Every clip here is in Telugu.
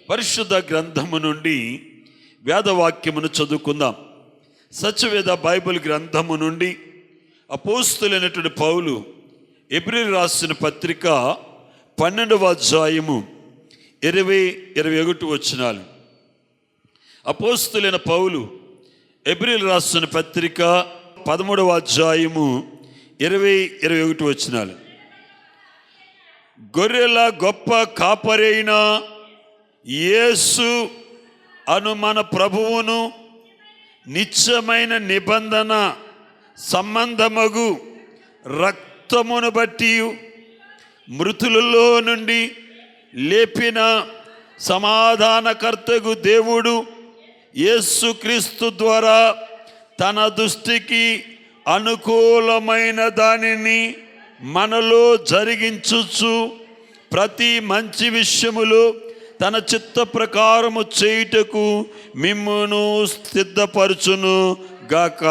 పరిశుద్ధ గ్రంథము నుండి వేదవాక్యమును చదువుకుందాం. సత్యవేద బైబిల్ గ్రంథము నుండి అపోస్తులైనటువంటి పౌలు హెబ్రీయులకు రాసిన పత్రిక 12వ అధ్యాయము 20-21 వచనాలు. అపోస్తులైన పౌలు హెబ్రీయులకు రాసిన పత్రిక 13వ అధ్యాయము 20-21 వచనాలు. గొర్రెల గొప్ప కాపరైన యేసు అను మన ప్రభువును నిత్యమైన నిబంధన సంబంధమగు రక్తమును బట్టి మృతులలో నుండి లేపిన సమాధానకర్తగు దేవుడు యేసుక్రీస్తు ద్వారా తన దృష్టికి అనుకూలమైన దానిని మనలో జరిగించుచు ప్రతి మంచి విషయములో తన చిత్త ప్రకారము చేయుటకు మిమ్మును సిద్ధపరచును గాక.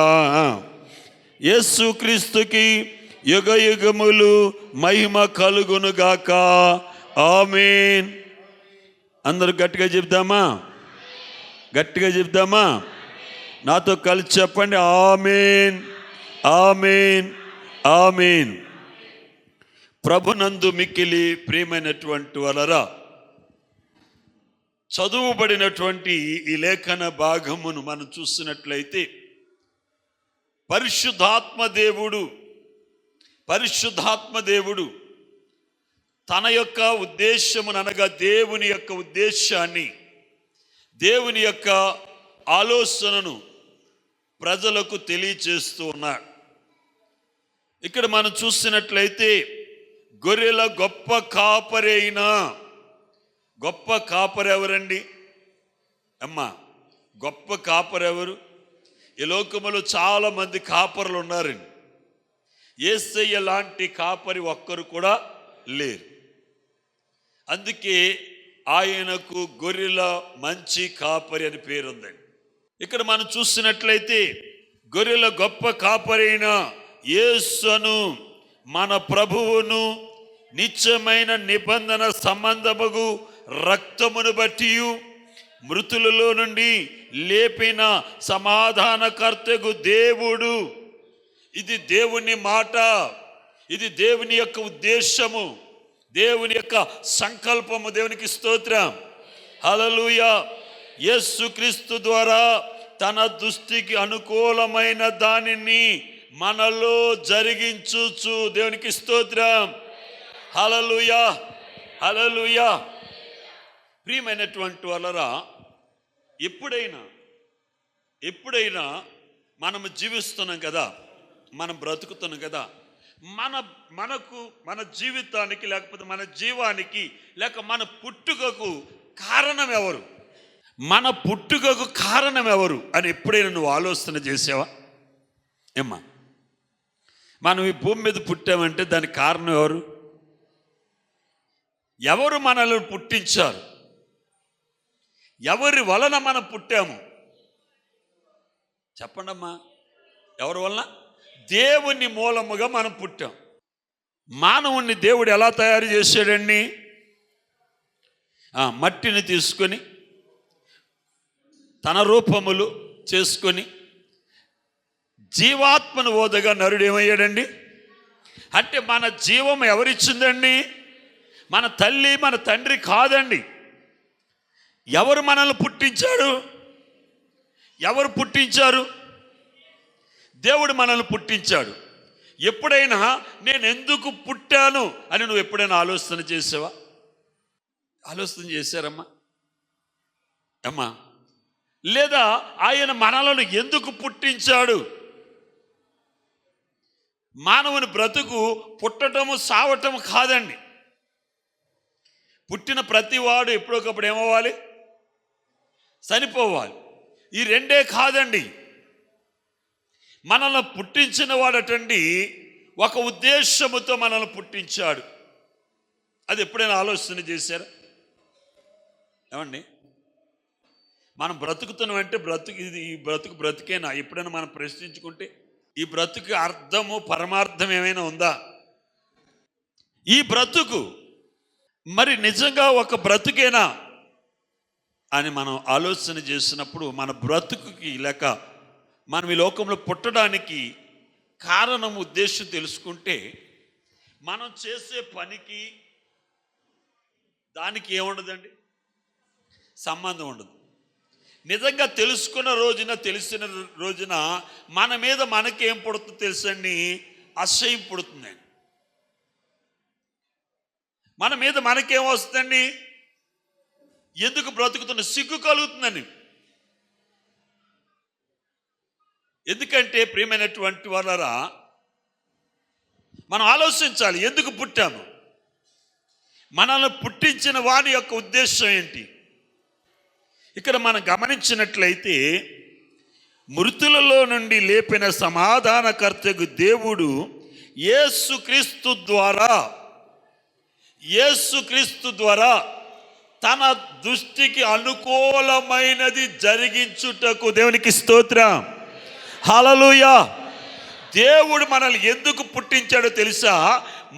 యేసుక్రీస్తుకి యుగ యుగములు మహిమ కలుగును గాక. ఆమేన్. అందరూ గట్టిగా చెప్దామా? గట్టిగా చెప్దామా? నాతో కలిసి చెప్పండి. ఆమేన్, ఆమేన్, ఆమేన్. ప్రభునందు మిక్కిలి ప్రియమైనటువంటి వలరా, చదువుబడినటువంటి ఈ లేఖన భాగమును మనం చూసినట్లయితే పరిశుద్ధాత్మ దేవుడు తన యొక్క ఉద్దేశమును అనగా దేవుని యొక్క ఉద్దేశాన్ని, దేవుని యొక్క ఆలోచనను ప్రజలకు తెలియచేస్తూ ఉన్నాడు. ఇక్కడ మనం చూసినట్లయితే గొర్రెల గొప్ప కాపరైన, గొప్ప కాపరి ఎవరండి అమ్మా? గొప్ప కాపరి ఎవరు? ఈ లోకములో చాలా మంది కాపరులు ఉన్నారండి. యేసయ్య లాంటి కాపరి ఒక్కరు కూడా లేరు. అందుకే ఆయనకు గొర్రెల మంచి కాపరి అని పేరుందండి. ఇక్కడ మనం చూసినట్లయితే గొర్రెల గొప్ప కాపరైన యేసును మన ప్రభువును నిత్యమైన నిబంధన సంబంధముగు రక్తమును బట్టి మృతులలో నుండి లేపిన సమాధానకర్తగు దేవుడు. ఇది దేవుని మాట, ఇది దేవుని యొక్క ఉద్దేశము, దేవుని యొక్క సంకల్పము. దేవునికి స్తోత్రం, హల్లెలూయా. యేసుక్రీస్తు ద్వారా తన దృష్టికి అనుకూలమైన దానిని మనలో జరిగించుచు. దేవునికి స్తోత్రం, హల్లెలూయా, హల్లెలూయా. ప్రియమైనటువంటి వాళ్ళరా, ఎప్పుడైనా మనము జీవిస్తున్నాం కదా, మనం బ్రతుకుతున్నాం కదా, మన జీవితానికి లేకపోతే మన జీవానికి లేక మన పుట్టుకకు కారణం ఎవరు? మన పుట్టుకకు కారణం ఎవరు అని ఎప్పుడైనా నువ్వు ఆలోచన చేసావా? ఏమ్మా, మనం ఈ భూమి మీద పుట్టామంటే దానికి కారణం ఎవరు? ఎవరు మనల్ని పుట్టించారు? ఎవరి వలన మనం పుట్టాము? చెప్పండమ్మా, ఎవరి వలన? దేవుని మూలముగా మనం పుట్టాం. మానవుణ్ణి దేవుడు ఎలా తయారు చేశాడండి? మట్టిని తీసుకొని తన రూపములు చేసుకొని జీవాత్మను ఓదగా నరుడు ఏమయ్యాడండి? అంటే మన జీవం ఎవరిచ్చిందండి? మన తల్లి మన తండ్రి కాదండి. ఎవరు మనల్ని పుట్టించాడు? ఎవరు పుట్టించారు? దేవుడు మనల్ని పుట్టించాడు. ఎప్పుడైనా నేను ఎందుకు పుట్టాను అని నువ్వు ఎప్పుడైనా ఆలోచన చేసావా? ఆలోచన చేశారమ్మా అమ్మా? లేదా ఆయన మనలను ఎందుకు పుట్టించాడు? మానవుని బ్రతుకు పుట్టటము సావటము కాదండి. పుట్టిన ప్రతివాడు ఎప్పుడొకప్పుడు ఏమవ్వాలి? చనిపోవాలి. ఈ రెండే కాదండి. మనల్ని పుట్టించిన వాడటండి ఒక ఉద్దేశముతో మనల్ని పుట్టించాడు. అది ఎప్పుడైనా ఆలోచన చేశారా? ఏమండి, మనం బ్రతుకుతున్నామంటే ఈ బ్రతుకేనా? ఎప్పుడైనా మనం ప్రశ్నించుకుంటే ఈ బ్రతుకు అర్థము పరమార్థం ఏమైనా ఉందా? ఈ బ్రతుకు మరి నిజంగా ఒక బ్రతుకేనా? అని మనం ఆలోచన చేసినప్పుడు మన బ్రతుకుకి లేక మనం ఈ లోకంలో పుట్టడానికి కారణం ఉద్దేశం తెలుసుకుంటే మనం చేసే పనికి దానికి ఏముండదండి, సంబంధం ఉండదు. నిజంగా తెలుసుకున్న రోజున, తెలిసిన రోజున మన మీద మనకేం పుడుతుందో తెలుసండి, అసహ్యం పుడుతుందండి. మన మీద మనకేం వస్తుందండి, ఎందుకు బ్రతుకుతున్న సిగ్గు కలుగుతుందండి. ఎందుకంటే ప్రియమైనటువంటి వాళ్ళరా, మనం ఆలోచించాలి ఎందుకు పుట్టాము, మనల్ని పుట్టించిన వారి యొక్క ఉద్దేశం ఏంటి. ఇక్కడ మనం గమనించినట్లయితే మృతులలో నుండి లేపిన సమాధానకర్తకు దేవుడు యేసుక్రీస్తు ద్వారా తన దృష్టికి అనుకూలమైనది జరిగించుటకు, దేవునికి స్తోత్రం, హల్లెలూయా. దేవుడు మనల్ని ఎందుకు పుట్టించాడో తెలుసా?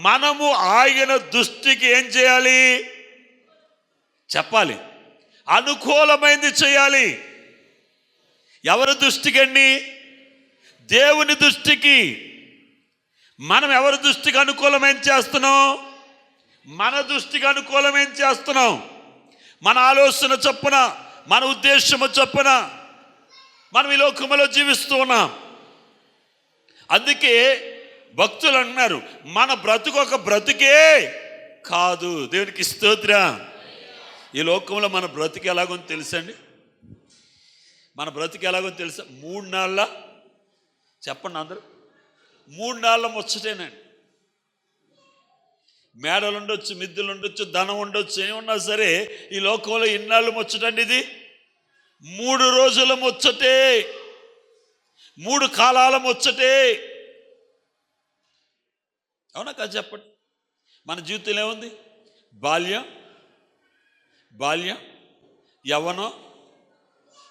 మనము ఆయన దృష్టికి ఏం చేయాలి చెప్పాలి, అనుకూలమైనది చేయాలి. ఎవరి దృష్టికి అండి? దేవుని దృష్టికి. మనం ఎవరి దృష్టికి అనుకూలమైన చేస్తున్నాం? మన దృష్టికి అనుకూలమైన చేస్తున్నాం. మన ఆలోచన చొప్పున, మన ఉద్దేశము చొప్పున మనం ఈ లోకంలో జీవిస్తూ ఉన్నాం. అందుకే భక్తులు అన్నారు, మన బ్రతుకు ఒక బ్రతుకే కాదు. దేవునికి స్తోత్రం. ఈ లోకంలో మన బ్రతుకు ఎలాగో తెలుసండి. మన బ్రతుకు ఎలాగో తెలుసా? 3 నాళ్ళ, చెప్పండి అందరూ, 3 నాళ్ళ ముచ్చటేనండి. మేడలు ఉండొచ్చు, మిద్దెలు ఉండొచ్చు, ధనం ఉండొచ్చు, ఏమన్నా సరే ఈ లోకంలో ఇన్నాళ్ళు ముచ్చటండి. ఇది 3 రోజుల ముచ్చటే, 3 కాలాల ముచ్చటే. అవునా కాదు చెప్పండి. మన జీవితంలో ఏముంది? బాల్యం, యవ్వనం,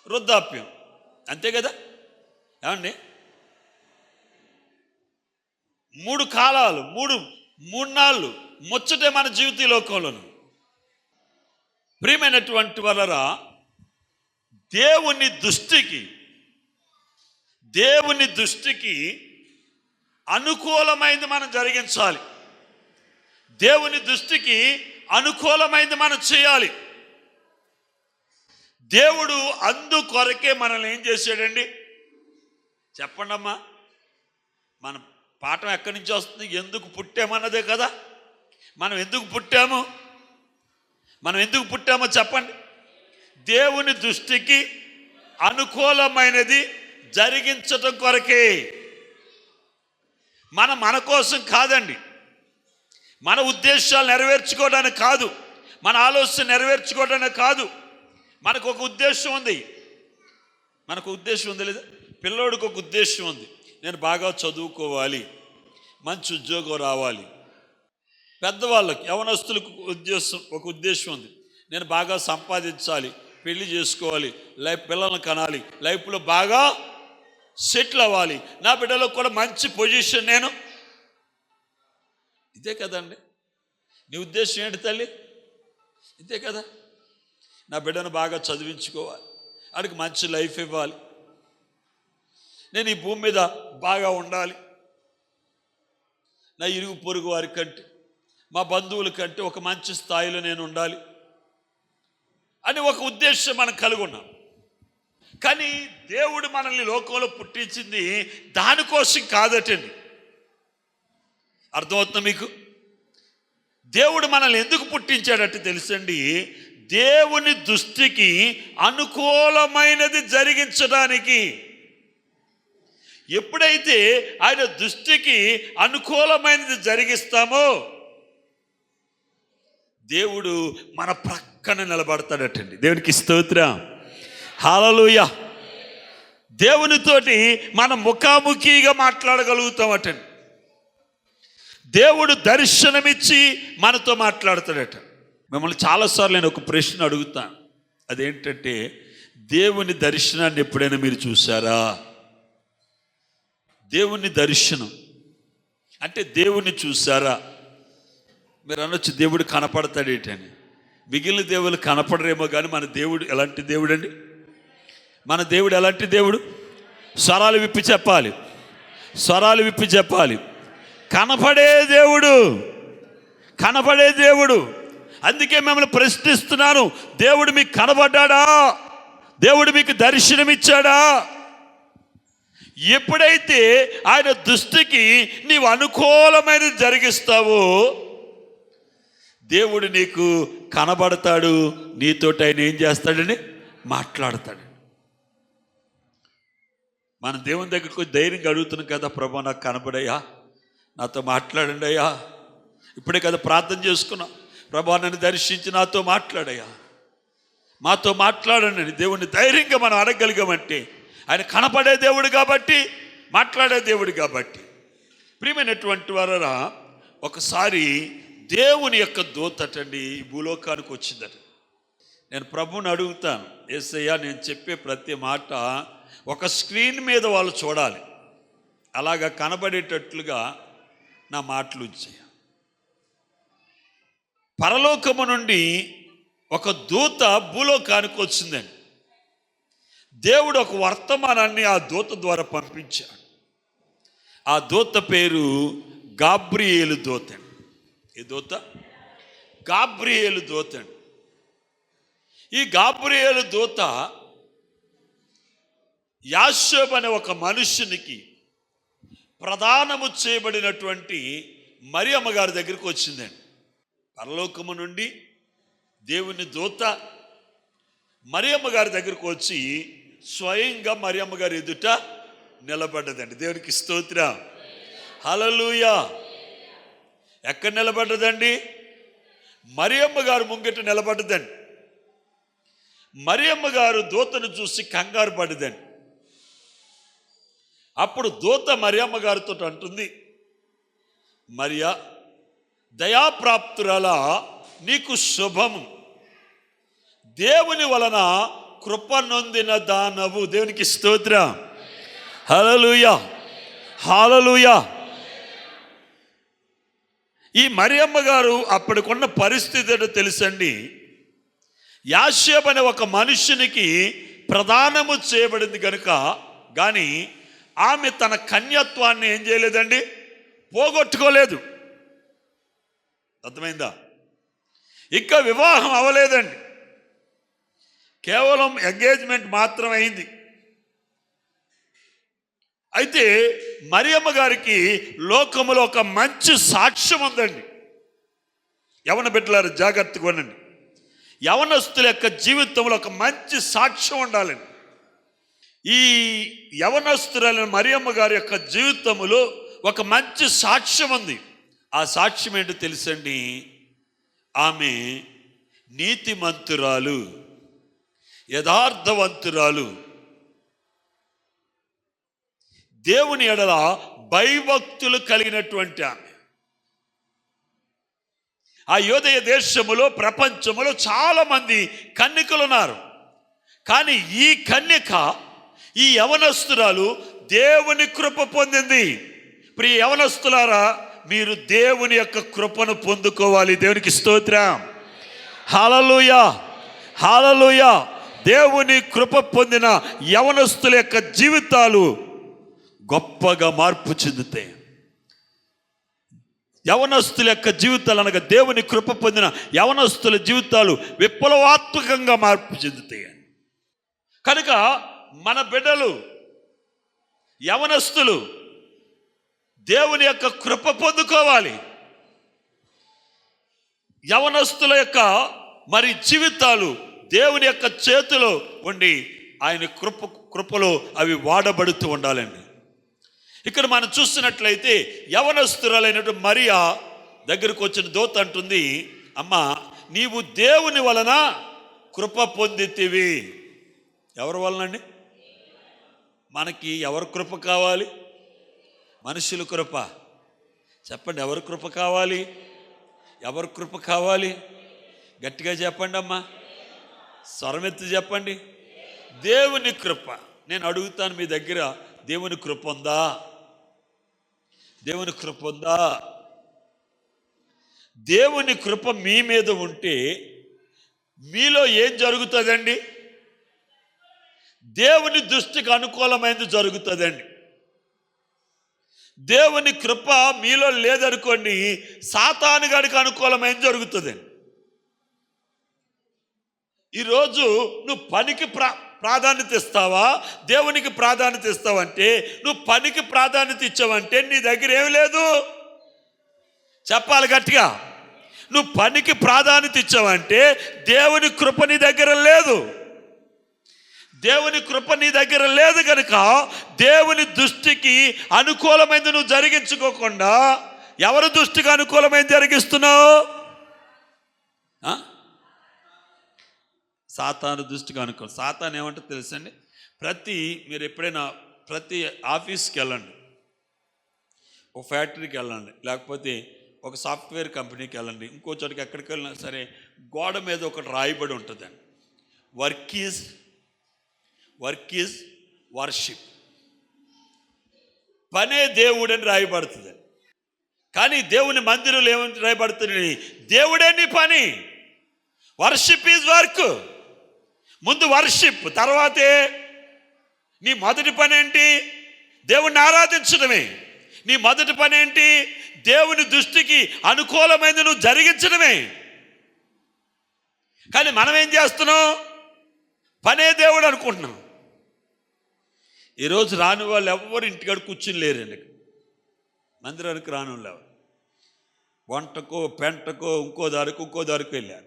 వృద్ధాప్యం, అంతే కదా. ఏమండి? 3 కాలాలు, 3 నాళ్ళు ముచ్చటే మన జీవిత లోకంలోను. ప్రియమైనటువంటి వాళ్ళరా, దేవుని దృష్టికి అనుకూలమైంది మనం జరిగించాలి. దేవుని దృష్టికి అనుకూలమైంది మనం చేయాలి. దేవుడు అందుకొరకే మనల్ని ఏం చేశాడండి చెప్పండి అమ్మా. మన పాఠం ఎక్కడి నుంచి వస్తుంది? ఎందుకు పుట్టామన్నదే కదా. మనం ఎందుకు పుట్టామో చెప్పండి. దేవుని దృష్టికి అనుకూలమైనది జరిగించటం కొరకే. మన కోసం కాదండి, మన ఉద్దేశాలు నెరవేర్చుకోవడానికి కాదు, మన ఆలోచన నెరవేర్చుకోవడానికి కాదు. మనకు ఒక ఉద్దేశం ఉంది. లేదా? పిల్లోడికి ఒక ఉద్దేశం ఉంది, నేను బాగా చదువుకోవాలి, మంచి ఉద్యోగం రావాలి. పెద్దవాళ్ళకి, యవనస్తులకు ఒక ఉద్దేశం ఉంది, నేను బాగా సంపాదించాలి, పెళ్లి చేసుకోవాలి, పిల్లల్ని కనాలి, లైఫ్లో బాగా సెటిల్ అవ్వాలి, నా బిడ్డలకు కూడా మంచి పొజిషన్ నేను. ఇదే కదండి నీ ఉద్దేశం ఏంటి తల్లి? ఇదే కదా. నా బిడ్డను బాగా చదివించుకోవాలి, వాడికి మంచి లైఫ్ ఇవ్వాలి, నేను ఈ భూమి మీద బాగా ఉండాలి, నా ఇరుగు పొరుగు వారి కంటే, మా బంధువుల కంటే ఒక మంచి స్థాయిలో నేను ఉండాలి అని ఒక ఉద్దేశం మనం కలిగి ఉన్నాం. కానీ దేవుడు మనల్ని లోకంలో పుట్టించింది దానికోసం కాదటండి. అర్థమవుతుందా మీకు? దేవుడు మనల్ని ఎందుకు పుట్టించాడట తెలుసండి? దేవుని దృష్టికి అనుకూలమైనది జరిగించడానికి. ఎప్పుడైతే ఆయన దృష్టికి అనుకూలమైనది జరిగిస్తామో దేవుడు మన ప్రక్కన నిలబడతాడటండి. దేవునికి స్తోత్రం, హల్లెలూయా. దేవునితోటి మనం ముఖాముఖిగా మాట్లాడగలుగుతామటండి. దేవుడు దర్శనమిచ్చి మనతో మాట్లాడతాడట. మిమ్మల్ని చాలాసార్లు నేను ఒక ప్రశ్న అడుగుతాను, అదేంటంటే, దేవుని దర్శనాన్ని ఎప్పుడైనా మీరు చూసారా? దేవుని దర్శనం అంటే దేవుణ్ణి చూసారా? మీరు అనొచ్చు, దేవుడు కనపడతాడేటని. మిగిలిన దేవుళ్ళు కనపడరేమో కానీ మన దేవుడు ఎలాంటి దేవుడు అండి? మన దేవుడు ఎలాంటి దేవుడు? స్వరాలు విప్పి చెప్పాలి, స్వరాలు విప్పి చెప్పాలి. కనపడే దేవుడు, కనపడే దేవుడు. అందుకే మిమ్మల్ని ప్రశ్నిస్తున్నాను, దేవుడు మీకు కనబడ్డాడా? దేవుడు మీకు దర్శనమిచ్చాడా? ఎప్పుడైతే ఆయన దృష్టికి నీవు అనుకూలమైనది జరిగిస్తావో దేవుడు నీకు కనబడతాడు, నీతోటి ఆయన ఏం చేస్తాడని మాట్లాడతాడు. మన దేవుని దగ్గరకు ధైర్యంగా అడుగుతున్నాం కదా, ప్రభా నాకు కనబడయ్యా, నాతో మాట్లాడండి అయ్యా. ఇప్పుడే కదా ప్రార్థన చేసుకున్నాం, ప్రభా నన్ను దర్శించి నాతో మాట్లాడయ్యా, మాతో మాట్లాడండి అని దేవుణ్ణి ధైర్యంగా మనం అడగగలిగామంటే ఆయన కనపడే దేవుడు కాబట్టి, మాట్లాడే దేవుడు కాబట్టి. ప్రియమైనటువంటి వారా, ఒకసారి దేవుని యొక్క దూతటండి ఈ భూలోకానికి వచ్చిందట. నేను ప్రభువుని అడుగుతాను, యేసయ్యా నేను చెప్పే ప్రతి మాట ఒక స్క్రీన్ మీద వాళ్ళు చూడాలి, అలాగా కనబడేటట్లుగా నా మాటలు ఉంచాయి. పరలోకము నుండి ఒక దూత భూలోకానికి వచ్చిందండి. దేవుడు ఒక వర్తమానాన్ని ఆ దూత ద్వారా పంపించాడు. ఆ దూత పేరు గాబ్రియేలు దూత. ఈ దూత గాబ్రియేలు దూత. ఈ గాబ్రియేలు దూత యాషోబు అనే ఒక మనుష్యునికి ప్రదానము చేయబడినటువంటి మరియమ్మ గారి దగ్గరికి వచ్చిందండి. పరలోకము నుండి దేవుని దూత మరియమ్మ గారి దగ్గరకు వచ్చి స్వయంగా మరియమ్మ గారి ఎదుట నిలబడ్డదండి. దేవునికి స్తోత్రం, హల్లెలూయా. ఎక్కడ నిలబడ్డదండి? మరియమ్మ గారు ముంగిట నిలబడ్డదండి. మరియమ్మ గారు దూతను చూసి కంగారు పడ్డదండి. అప్పుడు దూత మరియమ్మ గారితో అంటుంది, మరియా దయాప్రాప్తురాలా, నీకు శుభము, దేవుని వలన కృప నొందిన దానవు. దేవునికి స్తోత్రం, హల్లెలూయా, హల్లెలూయా. ఈ మరియమ్మ గారు అప్పటికున్న పరిస్థితి ఏంటో తెలుసండి. యాషోబు అనే ఒక మనుష్యునికి ప్రదానము చేయబడింది కనుక, కానీ ఆమె తన కన్యత్వాన్ని ఏం చేయలేదండి, పోగొట్టుకోలేదు. అర్థమైందా? ఇంకా వివాహం అవ్వలేదండి, కేవలం ఎంగేజ్మెంట్ మాత్రం అయింది. అయితే మరియమ్మ గారికి లోకములో ఒక మంచి సాక్ష్యం ఉందండి. యవన బిడ్డలారు జాగ్రత్తగా ఉండండి. యవనస్తుల యొక్క జీవితంలో ఒక మంచి సాక్ష్యం ఉండాలండి. ఈ యవనస్తురాలైన మరియమ్మ గారి యొక్క జీవితంలో ఒక మంచి సాక్ష్యం ఉంది. ఆ సాక్ష్యం ఏంటో తెలుసండి, ఆమె నీతిమంతురాలు, యథార్థవంతురాలు, దేవుని ఎడల భయభక్తులు కలిగినటువంటి ఆమె. ఆ యోదయ దేశములో, ప్రపంచములో చాలా మంది కన్యకలు ఉన్నారు. కానీ ఈ కన్యక, ఈ యవనస్తురాలు దేవుని కృప పొందింది. ప్రియ యవనస్తులారా, మీరు దేవుని యొక్క కృపను పొందుకోవాలి. దేవునికి స్తోత్రం, హల్లెలూయా, హల్లెలూయా. దేవుని కృప పొందిన యవనస్తుల యొక్క జీవితాలు గొప్పగా మార్పు చెందుతాయి. యవనస్తుల యొక్క జీవితాలు అనగా దేవుని కృప పొందిన యవనస్తుల జీవితాలు విప్లవాత్మకంగా మార్పు చెందుతాయి. కనుక మన బిడ్డలు, యవనస్తులు దేవుని యొక్క కృప పొందుకోవాలి. యవనస్తుల యొక్క మరి జీవితాలు దేవుని యొక్క చేతిలో ఉండి ఆయన కృపలో అవి వాడబడుతూ ఉండాలండి. ఇక్కడ మనం చూస్తున్నట్లయితే యవనస్తురాలైనటువంటి మరియా దగ్గరకు వచ్చిన దూత అంటుంది, అమ్మా నీవు దేవుని వలన కృప పొందితివి. ఎవరి వలనండి? మనకి ఎవరి కృప కావాలి? మనుషుల కృప. చెప్పండి, ఎవరి కృప కావాలి? ఎవరి కృప కావాలి? గట్టిగా చెప్పండి అమ్మా, స్వరమెత్తి చెప్పండి. దేవుని కృప. నేను అడుగుతాను, మీ దగ్గర దేవుని కృప ఉందా? దేవుని కృప ఉందా? దేవుని కృప మీ మీద ఉంటే మీలో ఏం జరుగుతుందండి? దేవుని దృష్టికి అనుకూలమైనది జరుగుతుందండి. దేవుని కృప మీలో లేదనుకోండి, సాతాను గాడికి అనుకూలమైనది జరుగుతుందండి. ఈరోజు నువ్వు పనికి ప్రాధాన్యత ఇస్తావా, దేవునికి ప్రాధాన్యత ఇస్తావంటే? నువ్వు పనికి ప్రాధాన్యత ఇచ్చావంటే నీ దగ్గర ఏమి లేదు. చెప్పాలి గట్టిగా. నువ్వు పనికి ప్రాధాన్యత ఇచ్చావంటే దేవుని కృప నీ దగ్గర లేదు. దేవుని కృప నీ దగ్గర లేదు కనుక దేవుని దృష్టికి అనుకూలమైనది నువ్వు జరిగించుకోకుండా ఎవరి దృష్టికి అనుకూలమైనది జరిగిస్తున్నావు? సాతాను దృష్టికి అనుకూలం. సాతాను ఏమంటే తెలుసండి, మీరు ఎప్పుడైనా ప్రతి ఆఫీస్కి వెళ్ళండి, ఒక ఫ్యాక్టరీకి వెళ్ళండి, లేకపోతే ఒక సాఫ్ట్వేర్ కంపెనీకి వెళ్ళండి, ఇంకో చోటికి ఎక్కడికి వెళ్ళినా సరే గోడ మీద ఒకటి రాయబడి ఉంటుందండి, వర్క్ ఈజ్ వర్షిప్. పనే దేవుడు అని రాయబడుతుంది. కానీ దేవుని మందిరంలో ఏమని రాయబడుతుంది? దేవుడే నీ పని. Worship is work. ముందు వర్షిప్, తర్వాతే నీ మొదటి పని ఏంటి? దేవుణ్ణి ఆరాధించడమే. నీ మొదటి పని ఏంటి? దేవుని దృష్టికి అనుకూలమైనది నువ్వు జరిగించడమే. కానీ మనం ఏం చేస్తున్నాం? పనే దేవుడు అనుకుంటున్నాం. ఈరోజు రాని వాళ్ళు ఎవరు ఇంటికాడ కూర్చుని లేరండి. మందిరానికి రాని వాళ్ళు ఎవరు వంటకో పెంటకో ఇంకో దారికి వెళ్ళారు.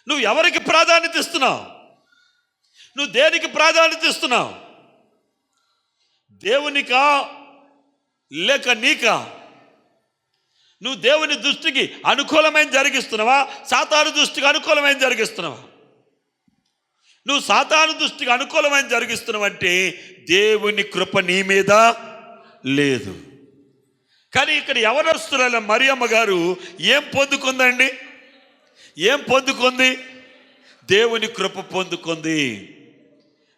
నువ్వు ఎవరికి ప్రాధాన్యత ఇస్తున్నావు? నువ్వు దేనికి ప్రాధాన్యత ఇస్తున్నావు? దేవునికా లేక నీకా? నువ్వు దేవుని దృష్టికి అనుకూలమైన జరిగిస్తున్నావా, సాతాను దృష్టికి అనుకూలమైన జరిగిస్తున్నావా? నువ్వు సాతాను దృష్టికి అనుకూలమైన జరిగిస్తున్నావంటే దేవుని కృప నీ మీద లేదు. కానీ ఇక్కడ యవనస్తురాలు మరియమ్మ గారు ఏం పొందుకుందండి? ఏం పొందుకుంది? దేవుని కృప పొందుకుంది.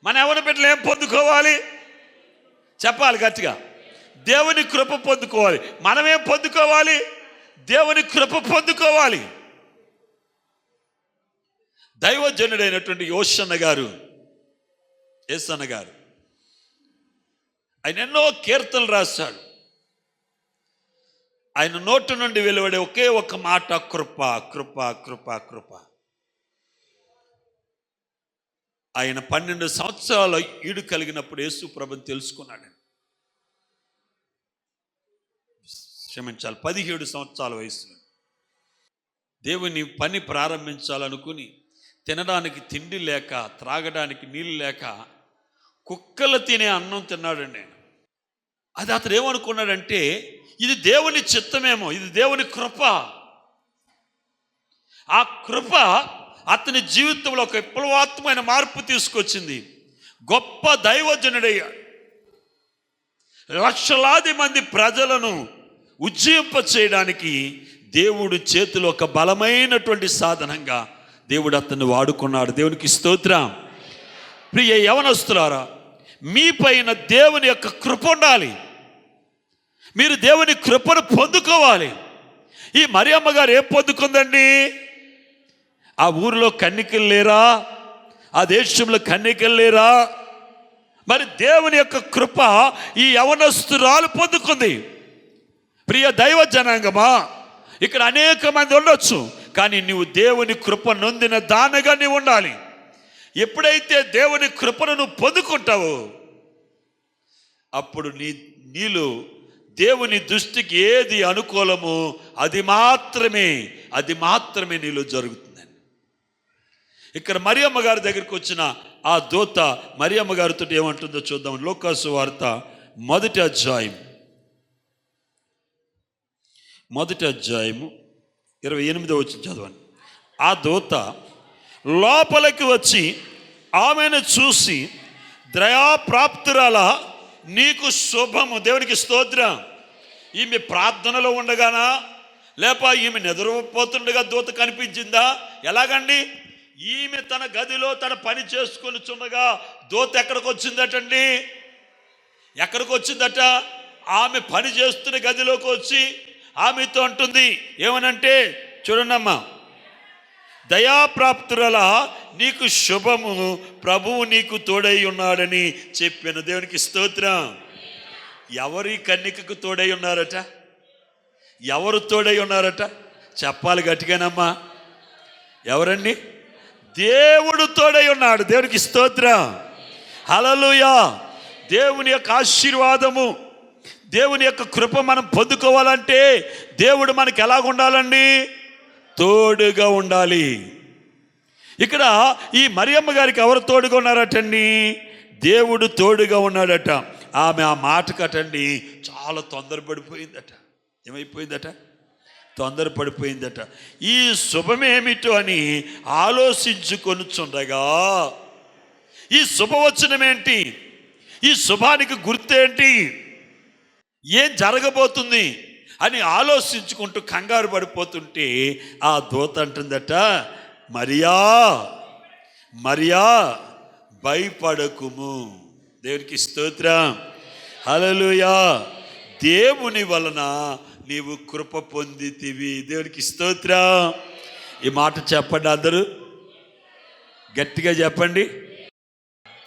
మన ఎవరి బిడ్డలు ఏం పొందుకోవాలి? చెప్పాలి గట్టిగా. దేవుని కృప పొందుకోవాలి. మనమేం పొందుకోవాలి? దేవుని కృప పొందుకోవాలి. దైవజనుడైనటువంటి యోషన్న గారు, యేసన్న గారు, ఆయన ఎన్నో కీర్తనలు రాశాడు. ఆయన నోటి నుండి వెలువడే ఒకే ఒక మాట కృప కృప కృప కృప. ఆయన 12 సంవత్సరాల ఈడు కలిగినప్పుడు యేసు ప్రభుని తెలుసుకున్నాడు. క్షమించాలి, 17 సంవత్సరాల వయసులో దేవుని పని ప్రారంభించాలనుకుని తినడానికి తిండి లేక, త్రాగడానికి నీళ్ళు లేక కుక్కలు తినే అన్నం తిన్నాడండి. అది అతను ఏమనుకున్నాడంటే ఇది దేవుని చిత్తమేమో, ఇది దేవుని కృప. ఆ కృప అతని జీవితంలో ఒక విప్లవాత్మకమైన మార్పు తీసుకొచ్చింది. గొప్ప దైవజనుడయ్యాడు. లక్షలాది మంది ప్రజలను ఉజ్జీంప చేయడానికి దేవుడు చేతిలో ఒక బలమైనటువంటి సాధనంగా దేవుడు అతన్ని వాడుకున్నాడు. దేవునికి స్తోత్రం. ప్రియ యవనస్తులారా, మీ పైన దేవుని యొక్క కృప ఉండాలి. మీరు దేవుని కృపను పొందుకోవాలి. ఈ మరియమ్మ గారు ఏం పొందుకుందండి? ఆ ఊరిలో కన్యకలు లేరా? ఆ దేశంలో కన్యకలు లేరా? మరి దేవుని యొక్క కృప ఈ యవనస్తురాలు పొందుకుంది. ప్రియ దైవ జనాంగమా, ఇక్కడ అనేక మంది ఉండొచ్చు, కానీ నువ్వు దేవుని కృప నొందిన దానగా నీవు ఉండాలి. ఎప్పుడైతే దేవుని కృపను నువ్వు పొందుకుంటావో అప్పుడు నీలో దేవుని దృష్టికి ఏది అనుకూలమో అది మాత్రమే నీలో జరుగుతుందండి. ఇక్కడ మరియమ్మ గారి దగ్గరికి వచ్చిన ఆ దూత మరియమ్మ గారితో ఏమంటుందో చూద్దాం. లూకాసు వార్త 1వ అధ్యాయం 28వ వచనం చదవండి. ఆ దూత లోపలికి వచ్చి ఆమెను చూసి, దయాప్రాప్తురాల నీకు శుభము. దేవునికి స్తోత్రం. ఈమె ప్రార్థనలో ఉండగానా, లేక ఈమె నిద్రపోతుండగా దూత కనిపించిందా? ఎలాగండి? ఈమె తన గదిలో తన పని చేసుకొని చుండగా దూత ఎక్కడికి వచ్చిందటండి? ఎక్కడికి వచ్చిందట? ఆమె పని చేస్తున్న గదిలోకి వచ్చి ఆమెతో అంటుంది ఏమనంటే, చూడండమ్మా, దయాప్రాప్తురల నీకు శుభము, ప్రభువు నీకు తోడై ఉన్నాడని చెప్పిన. దేవునికి స్తోత్రం. ఎవరి కన్యకకు తోడై ఉన్నారట? ఎవరు తోడై ఉన్నారట? చెప్పాలి గట్టిగానమ్మా. ఎవరండి? దేవుడు తోడై ఉన్నాడు. దేవునికి స్తోత్రం. హల్లెలూయా. దేవుని యొక్క ఆశీర్వాదము, దేవుని యొక్క కృప మనం పొందుకోవాలంటే దేవుడు మనకి ఎలాగ ఉండాలండి? తోడుగా ఉండాలి. ఇక్కడ ఈ మరియమ్మ గారికి ఎవరు తోడుగా ఉన్నారటండి? దేవుడు తోడుగా ఉన్నాడట. ఆమె ఆ మాటకటండి చాలా తొందరపడిపోయిందట. ఏమైపోయిందట? తొందరపడిపోయిందట. ఈ శుభమేమిటో అని ఆలోచించుకొనుచుండగా, ఈ శుభవచనం ఏంటి, ఈ శుభానికి గుర్తేంటి, ఏం జరగబోతుంది అని ఆలోచించుకుంటూ కంగారు పడిపోతుంటే ఆ దూత అంటుందట, మరియా మరియా భయపడకుము. దేవునికి స్తోత్రం. హల్లెలూయా. దేవుని వలన నీవు కృప పొందితివి. దేవునికి స్తోత్రం. ఈ మాట చెప్పండి అందరూ, గట్టిగా చెప్పండి.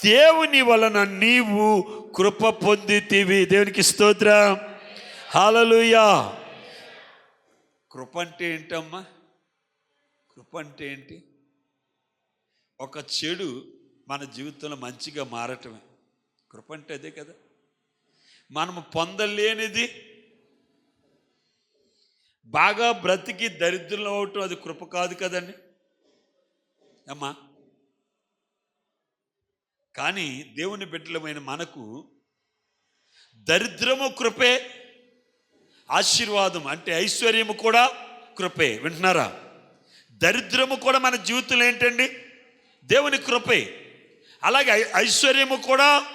దేవుని వలన నీవు కృప పొందితివి. దేవునికి స్తోత్రం. హల్లెలూయా. కృప అంటే ఏంటమ్మా? కృప అంటే ఏంటి? ఒక చెడు మన జీవితంలో మంచిగా మారటమే కృప అంటే. అదే కదా. మనము పొందలేనిది బాగా బ్రతికి దరిద్రంలో అవటం అది కృప కాదు కదండి అమ్మా. కానీ దేవుని బిడ్డలమైన మనకు దరిద్రము కృపే, ఆశీర్వాదం అంటే ఐశ్వర్యము కూడా కృపే. వింటున్నారా? దరిద్రము కూడా మన జీవితంలో ఏంటండి? దేవుని కృపే. అలాగే ఐశ్వర్యము కూడా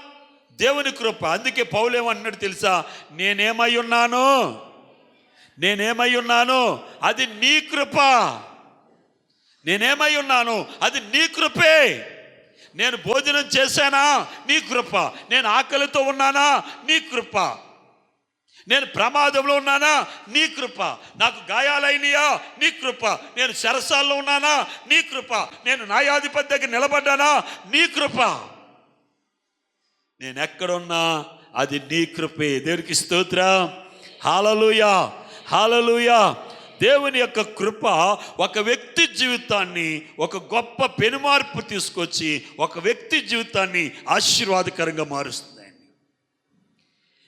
దేవుని కృప. అందుకే పౌలు ఏమంటున్నాడు తెలుసా? నేనేమై ఉన్నాను అది నీ కృప. నేనేమై ఉన్నాను అది నీ కృపే. నేను భోజనం చేశానా? నీ కృప. నేను ఆకలితో ఉన్నానా? నీ కృప. నేను ప్రమాదంలో ఉన్నానా? నీ కృప. నాకు గాయాలైనయా? నీ కృప. నేను చెరసాల్లో ఉన్నానా? నీ కృప. నేను న్యాయాధిపతి దగ్గర నిలబడ్డానా? నీ కృప. నేను ఎక్కడున్నా అది నీ కృపే. దేవునికి స్తోత్రం. హల్లెలూయా. హల్లెలూయా. దేవుని యొక్క కృప ఒక వ్యక్తి జీవితాన్ని ఒక గొప్ప పెనుమార్పు తీసుకొచ్చి ఒక వ్యక్తి జీవితాన్ని ఆశీర్వాదకరంగా మారుస్తుంది.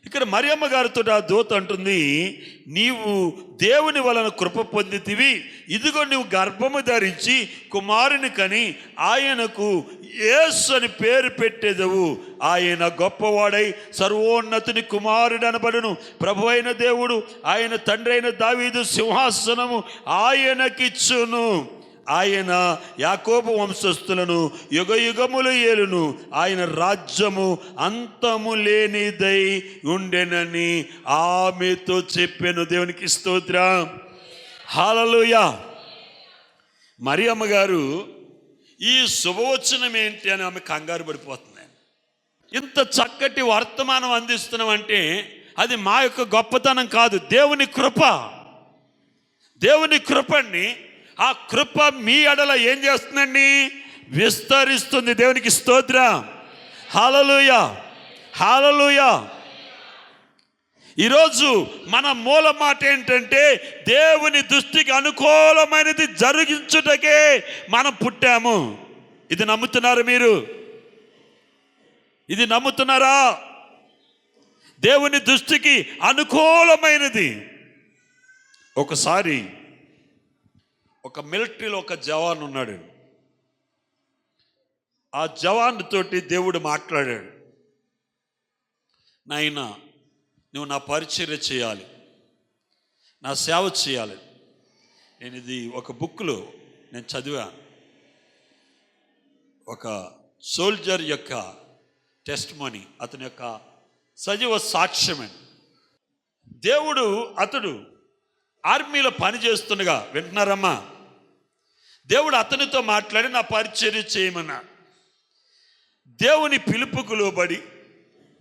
ఇక్కడ మరియమ్మ గారితో ఆ దూత అంటుంది, నీవు దేవుని వలన కృప పొందితివి, ఇదిగో నువ్వు గర్భము ధరించి కుమారుని కని ఆయనకు యేసు అని పేరు పెట్టెదవు. ఆయన గొప్పవాడై సర్వోన్నతుని కుమారుడు అనబడును. ప్రభు అయిన దేవుడు ఆయన తండ్రి అయిన దావీదు సింహాసనము ఆయనకిచ్చును. ఆయన యాకోబు వంశస్థులను యుగయుగములు ఏలును. ఆయన రాజ్యము అంతము లేనిదై ఉండెనని ఆమెతో చెప్పాను. దేవునికి స్తోత్రం. హల్లెలూయా. మరియమ్మ గారు ఈ శుభవచనం ఏంటి అని ఆమె కంగారు పడిపోతుంది. ఇంత చక్కటి వర్తమానం అందిస్తున్నామంటే అది మా యొక్క గొప్పతనం కాదు, దేవుని కృప. దేవుని కృపని, ఆ కృప మీ ఎడల ఏం చేస్తుందండి? విస్తరిస్తుంది. దేవునికి స్తోత్రం. హల్లెలూయా. హల్లెలూయా. ఈరోజు మన మూల మాట ఏంటంటే దేవుని దృష్టికి అనుకూలమైనది జరిగించుటకే మనం పుట్టాము. ఇది నమ్ముతున్నారు మీరు? ఇది నమ్ముతున్నారా? దేవుని దృష్టికి అనుకూలమైనది. ఒకసారి ఒక మిలిటరీలో ఒక జవాన్ ఉన్నాడు. ఆ జవాన్ తోటి దేవుడు మాట్లాడాడు, నాయనా నువ్వు నా పరిచర్య చేయాలి, నా సేవ చేయాలి. నేను ఇది ఒక బుక్లో నేను చదివాను. ఒక సోల్జర్ యొక్క టెస్టిమనీ, అతని యొక్క సజీవ సాక్ష్యమే. దేవుడు అతడు ఆర్మీలో పని చేస్తుండగా, వింటున్నారమ్మా, దేవుడు అతనితో మాట్లాడి నా పరిచర్య చేయమన్నాడు. దేవుని పిలుపుకు లోబడి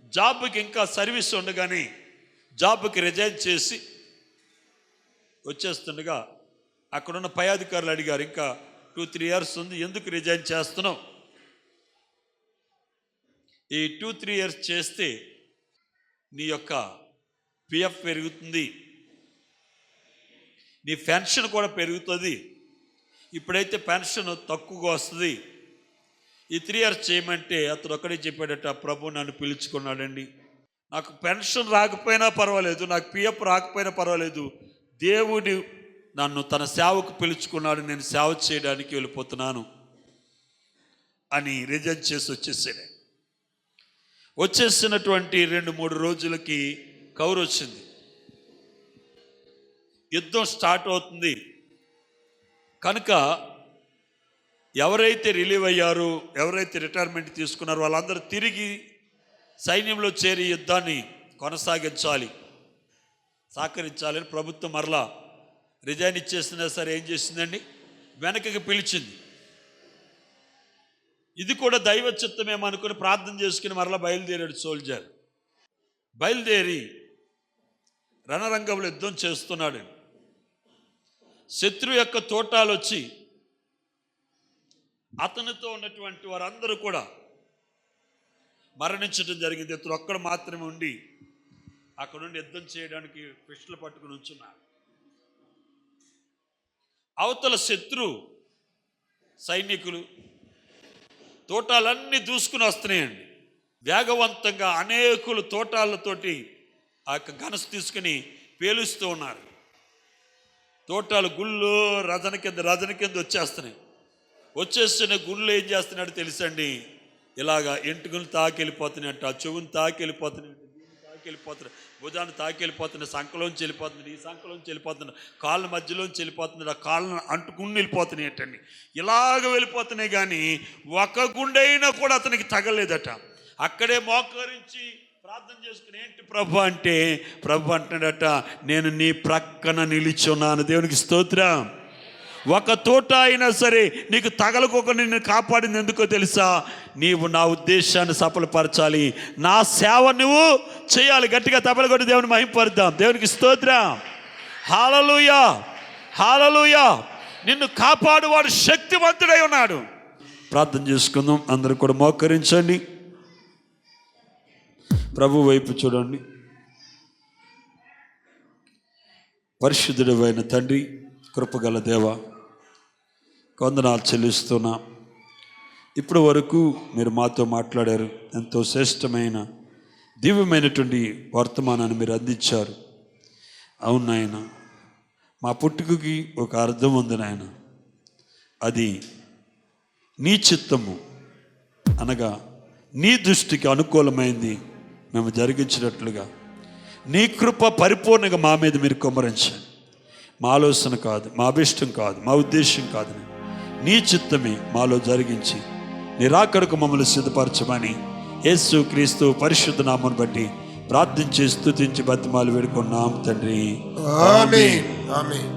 జాబ్కి ఇంకా సర్వీస్ ఉండగానే జాబ్కి రిజైన్ చేసి వచ్చేస్తుండగా అక్కడున్న పై అధికారులు అడిగారు, ఇంకా 2-3 ఇయర్స్ ఉంది, ఎందుకు రిజైన్ చేస్తున్నావు? ఈ 2-3 ఇయర్స్ చేస్తే నీ యొక్క పిఎఫ్ పెరుగుతుంది, నీ పెన్షన్ కూడా పెరుగుతుంది. ఇప్పుడైతే పెన్షన్ తక్కువగా వస్తుంది. ఈ 3 ఇయర్స్ చేయమంటే అతను ఒక్కడే చెప్పాడట, ప్రభు నన్ను పిలుచుకున్నాడండి, నాకు పెన్షన్ రాకపోయినా పర్వాలేదు, నాకు పిఎఫ్ రాకపోయినా పర్వాలేదు, దేవుడు నన్ను తన సేవకు పిలుచుకున్నాడు, నేను సేవ చేయడానికి వెళ్ళిపోతున్నాను అని రిజైన్ చేసి వచ్చేసాడు. వచ్చేసినటువంటి 2-3 రోజులకి కౌరు వచ్చింది. యుద్ధం స్టార్ట్ అవుతుంది కనుక ఎవరైతే రిలీవ్ అయ్యారో, ఎవరైతే రిటైర్మెంట్ తీసుకున్నారో వాళ్ళందరూ తిరిగి సైన్యంలో చేరి యుద్ధాన్ని కొనసాగించాలి, సహకరించాలని ప్రభుత్వం మరలా రిజైన్ ఇచ్చేసినా సరే ఏం చేసిందండి, వెనకకి పిలిచింది. ఇది కూడా దైవ చిత్తమేమనుకుని ప్రార్థన చేసుకుని మరలా బయలుదేరాడు సోల్జర్. బయలుదేరి రణరంగంలో యుద్ధం చేస్తున్నాడు. శత్రు యొక్క తోటాలు వచ్చి అతనితో ఉన్నటువంటి వారందరూ కూడా మరణించడం జరిగింది. ఇతను ఒక్కడు మాత్రమే ఉండి అక్కడ నుండి యుద్ధం చేయడానికి పిస్టల్ పట్టుకుని ఉంచున్నాడు. అవతల శత్రు సైనికులు తోటాలన్నీ దూసుకుని వస్తున్నాయండి. వేగవంతంగా అనేకులు తోటాలతోటి ఆ యొక్క గనసు తీసుకుని పేలుస్తూ ఉన్నారు. తోటాలు గుళ్ళు రజన కింద వచ్చేస్తున్నాయి. వచ్చేస్తున్న గుళ్ళు ఏం చేస్తున్నాడు తెలుసండి, ఇలాగా ఎంటుకలు తాకెళ్ళిపోతున్నాయంట, చెవుని తాకెళ్ళిపోతున్నాయి, తాకెళ్ళిపోతున్నాయి, భుజాన్ని తాకెళ్ళిపోతున్నాయి, సంకలోంచి వెళ్ళిపోతున్నాయి, ఈ సంకలోంచి వెళ్ళిపోతున్నాయి, కాళ్ళ మధ్యలోంచి వెళ్ళిపోతున్నాయి, ఆ కాళ్ళను అంటుకుని వెళ్ళిపోతున్నాయి ఏంటండి, ఇలాగ వెళ్ళిపోతున్నాయి. కానీ ఒక గుండె అయినా కూడా అతనికి తగలేదట. అక్కడే మోకరించి ప్రార్థన చేసుకుని, ఏంటి ప్రభు అంటే, ప్రభు అంటున్నాడట, నేను నీ ప్రక్కన నిలిచున్నాను. దేవునికి స్తోత్రం. ఒక తోట అయినా సరే నీకు తగలకోక నిన్ను కాపాడింది ఎందుకో తెలుసా, నీవు నా ఉద్దేశాన్ని సఫలపరచాలి, నా సేవ నువ్వు చేయాలి. గట్టిగా తబల కొట్టి దేవుని మహిమపరుద్దాం. దేవునికి స్తోత్రం. హల్లెలూయా, హల్లెలూయా. నిన్ను కాపాడువాడు శక్తివంతుడై ఉన్నాడు. ప్రార్థన చేసుకుందాం. అందరూ కూడా మోకరించండి, ప్రభు వైపు చూడండి. పరిశుద్ధుడైన తండ్రి, కృపగల దేవ, వందనాలు చెల్లిస్తున్నా. ఇప్పటి వరకు మీరు మాతో మాట్లాడారు. ఎంతో శ్రేష్టమైన దివ్యమైనటువంటి వర్తమానాన్ని మీరు అందించారు. అవును నాయన, మా పుట్టుకకి ఒక అర్థం ఉంది నాయన, అది నీ చిత్తము అనగా నీ దృష్టికి అనుకూలమైంది మేము జరిగించినట్లుగా నీ కృప పరిపూర్ణంగా మా మీద మీరు కుమ్మరించండి. మా ఆలోచన కాదు, మా అభిష్టం కాదు, మా ఉద్దేశం కాదు, నీ చిత్తమే మాలో జరిగించి నిరాకడకు మమ్మల్ని సిద్ధపరచమని యేసు క్రీస్తు పరిశుద్ధ నామమును బట్టి ప్రార్థించి స్తుతించి బతిమాలు వేడుకున్నాం తండ్రి. ఆమేన్, ఆమేన్.